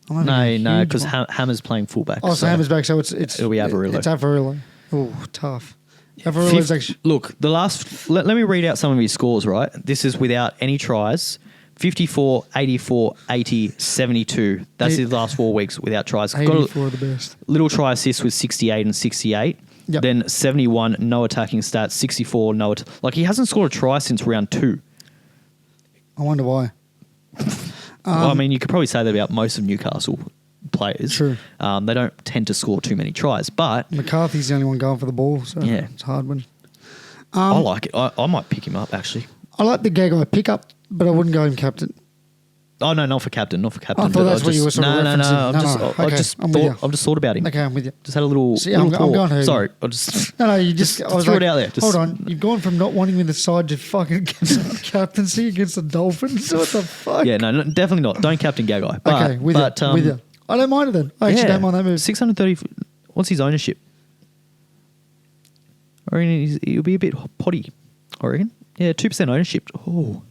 No, because Hammer's playing fullback. Oh, so Hammer's back, so it'll be Avarillo. It's Avarillo. Oh, tough. Avarillo's actually... Look, the last... Let me read out some of his scores, right? This is without any tries. 54, 84, 80, 72. That's his last 4 weeks without tries. 84 are the best. Little try assist with 68 and 68. Yep. Then 71, no attacking stats. 64, no... he hasn't scored a try since round 2. I wonder why. Well, I mean, you could probably say that about most of Newcastle players. True. They don't tend to score too many tries, but... McCarthy's the only one going for the ball, so it's a hard one. I like it. I might pick him up, actually. I like the Gagai pickup, but I wouldn't go him captain. Oh, no, not for captain. I thought that's what you were sort of referencing. I've just thought about him. Okay, I'm with you. Just had a little I'm going home. Sorry. I just... No, you just... I threw it out there. Hold on. You've gone from not wanting me the side to fucking captaincy against the Dolphins? What the fuck? Yeah, no, definitely not. Don't captain Gagai. But, with you. I don't mind it then. I actually don't mind that move. 630... What's his ownership? I reckon he'll be a bit potty. I reckon. Yeah, 2% ownership. Oh.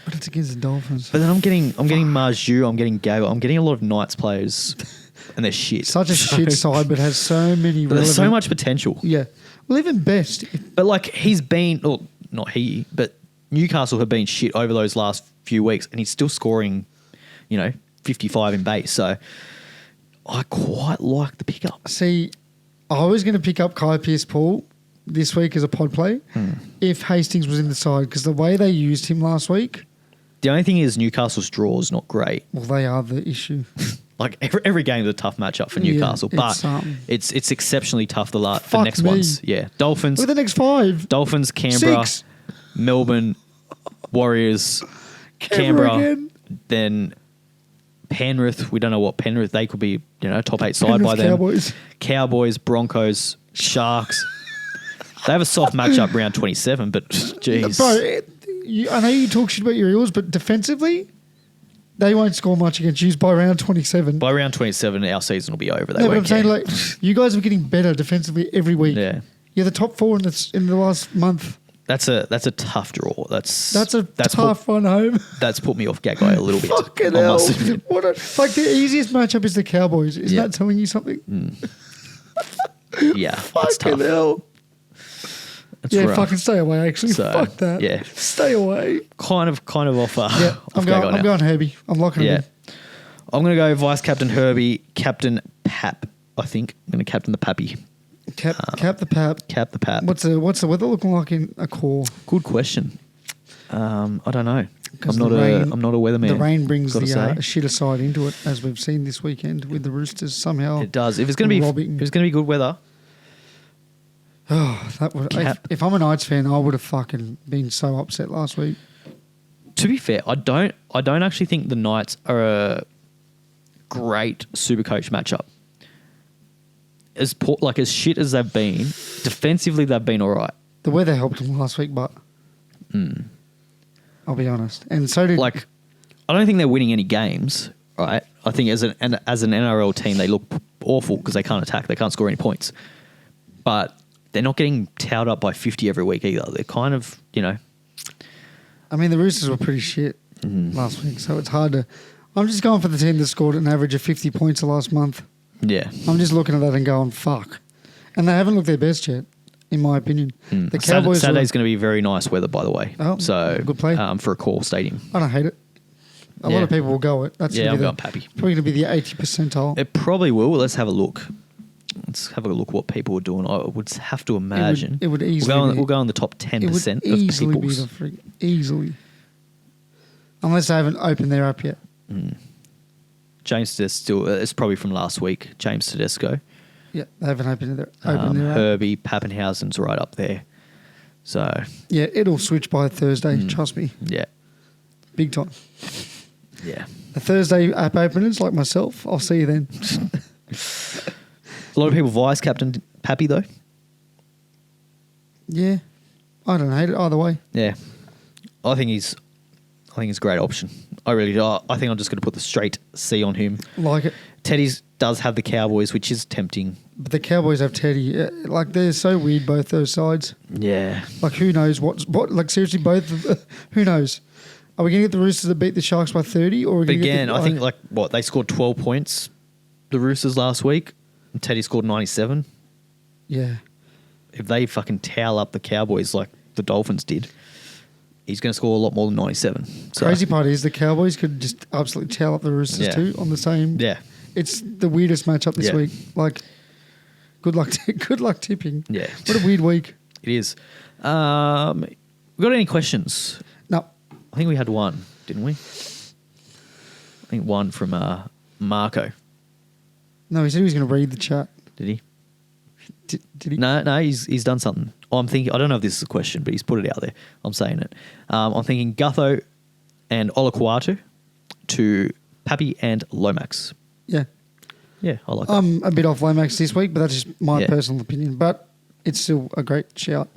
But it's against the Dolphins. But then I'm getting Marju, I'm getting Gago, I'm getting a lot of Knights players, and they're shit. Such a shit side, but has so many. There's so much potential. Yeah. Well, even best. But like he's been, or not he, but Newcastle have been shit over those last few weeks, and he's still scoring, 55 in base. So I quite like the pickup. See, I was going to pick up Kai Pearce-Paul this week as a pod play if Hastings was in the side, because the way they used him last week. The only thing is Newcastle's draw is not great. Well, they are the issue. Like every game is a tough matchup for Newcastle, but it's exceptionally tough the next ones. Yeah, Dolphins. With the next 5. Dolphins, Canberra, 6. Melbourne, Warriors, Canberra, again. then Penrith. We don't know what Penrith. They could be top 8 side by then. Cowboys, Broncos, Sharks. They have a soft matchup round 27, but geez. Bro, I know you talk shit about your Eels, but defensively, they won't score much against you by round 27. By round 27, our season will be over. No, but I'm saying, like, you guys are getting better defensively every week. Yeah. You're the top 4 in the last month. That's a tough draw. That's tough run home. That's put me off Gagai a little bit. Fucking hell. The easiest matchup is the Cowboys. Isn't that telling you something? Yeah, that's tough. Hell. That's rough. Fucking stay away, actually. So, fuck that. Yeah. Stay away. Kind of off. Yeah, I'm going Herbie. I'm locking him in. I'm going to go Vice Captain Herbie, Captain Pap, I think. I'm going to captain the Pappy. Cap the Pap. Cap the Pap. What's the weather looking like in a core? Good question. I don't know. I'm not a weatherman. The rain brings the shitter side into it, as we've seen this weekend with the Roosters. Somehow it does. If it's going to be good weather. Oh, that would. If I'm a Knights fan, I would have fucking been so upset last week. To be fair, I don't actually think the Knights are a great SuperCoach matchup. As shit as they've been, defensively they've been all right. The weather helped them last week, but I'll be honest. And so did I don't think they're winning any games, right? I think as an NRL team they look awful because they can't attack, they can't score any points. But they're not getting towed up by 50 every week either. They're kind of, I mean, the Roosters were pretty shit last week, so it's hard to. I'm just going for the team that scored an average of 50 points the last month. Yeah. I'm just looking at that and going, fuck. And they haven't looked their best yet, in my opinion. The Cowboys. Saturday's going to be very nice weather, by the way. Oh, so good play. For a core stadium. I don't hate it. A lot of people will go it. That's I'm going Pappy. Probably going to be the 80th percentile. It probably will. Let's have a look. Let's have a look what people are doing. I would have to imagine. It would easily we'll go in the top 10% of people's. Easily. Unless they haven't opened their app yet. James Tedesco, it's probably from last week. James Tedesco. Yeah, they haven't opened their app. Herbie, Pappenhausen's right up there. So yeah, it'll switch by Thursday, trust me. Yeah. Big time. Yeah. The Thursday app openers, like myself, I'll see you then. A lot of people vice captain Pappy though. Yeah. I don't hate it either way. Yeah. I think he's a great option. I really do. I think I'm just going to put the straight C on him. Like it. Teddy's does have the Cowboys, which is tempting. But the Cowboys have Teddy. They're so weird, both those sides. Yeah. Who knows what? Seriously, both. Who knows? Are we going to get the Roosters that beat the Sharks by 30? Or again, I think they scored 12 points, the Roosters last week, and Teddy scored 97. Yeah. If they fucking towel up the Cowboys like the Dolphins did, he's going to score a lot more than 97. So. Crazy part is the Cowboys could just absolutely towel up the Roosters too on the same. Yeah. It's the weirdest matchup this week. Good luck tipping. Yeah. What a weird week. It is. We got any questions? No. I think we had one, didn't we? I think one from Marco. No, he said he was going to read the chat. Did he? Did he? No, he's done something. I'm thinking, I don't know if this is a question, but he's put it out there. I'm saying it. I'm thinking Gutho and Olakuatu to Pappy and Lomax. Yeah. Yeah, I like that. I'm a bit off Lomax this week, but that's just my personal opinion. But it's still a great shout.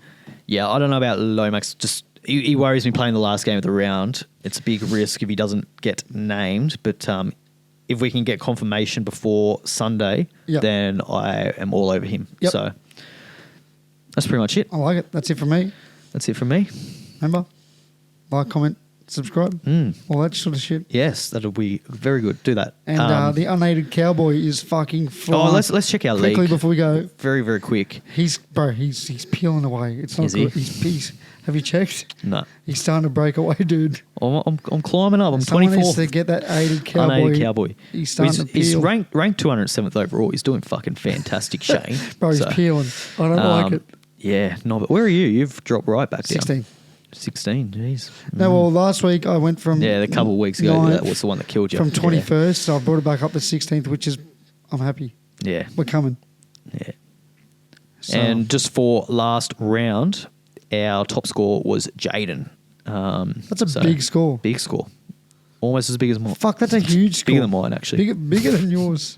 Yeah, I don't know about Lomax. Just he worries me playing the last game of the round. It's a big risk if he doesn't get named. But if we can get confirmation before Sunday, then I am all over him. Yep. So that's pretty much it. I like it. That's it from me. That's it from me. Remember, like, comment, subscribe, all that sort of shit. Yes, that'll be very good. Do that. And the unaided cowboy is fucking flying. Let's check our quickly league before we go. Very, very quick. He's peeling away. It's not Is good. he? He's have you checked? No. He's starting to break away, dude. I'm climbing up. I'm Someone 24th. needs to get that aided cowboy. Unaided cowboy. He's starting to peel. He's ranked 207th overall. He's doing fucking fantastic, Shane. Bro, he's peeling. I don't like it. Yeah, no, but where are you? You've dropped right back down. 16, jeez. No, well, last week I went from... Yeah, a couple of weeks ago, that was the one that killed you. From 21st, so I brought it back up to 16th, which is... I'm happy. Yeah. We're coming. Yeah. So, and just for last round, our top score was Jaden. That's a big score. Big score. Almost as big as mine. Fuck, that's a huge score. Bigger than mine, actually. Bigger than yours.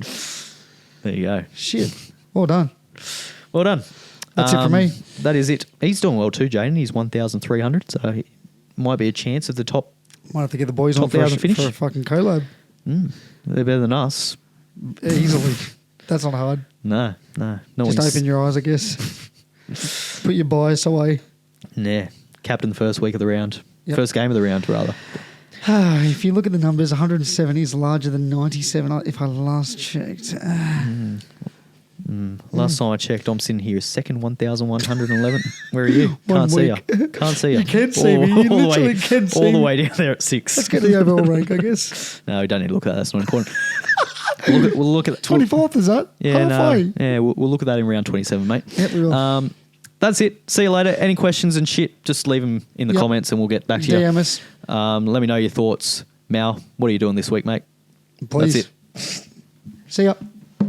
There you go. Shit. Well done. Well done. That's it for me. That is it. He's doing well too, Jaden. He's 1,300, so he might be a chance of the top. Might have to get the boys on for a fucking collab. They're better than us. Easily. That's not hard. No. Just open your eyes, I guess. Put your bias away. Yeah. Captain the first week of the round. Yep. First game of the round, rather. If you look at the numbers, 170 is larger than 97 if I last checked. Last time I checked, I'm sitting here second 1,111. Where are you? Can't see you. Can't see you. You can see me. You literally can see me. All the way down there at 6. Let's get the overall rank, I guess. No, we don't need to look at that. That's not important. We'll look at that. 24th, is that? Yeah, halfway. Yeah, we'll look at that in round 27, mate. Yep, we will. That's it. See you later. Any questions and shit, just leave them in the comments and we'll get back to you. DM us. Let me know your thoughts. Mal, what are you doing this week, mate? Please. That's it. See ya.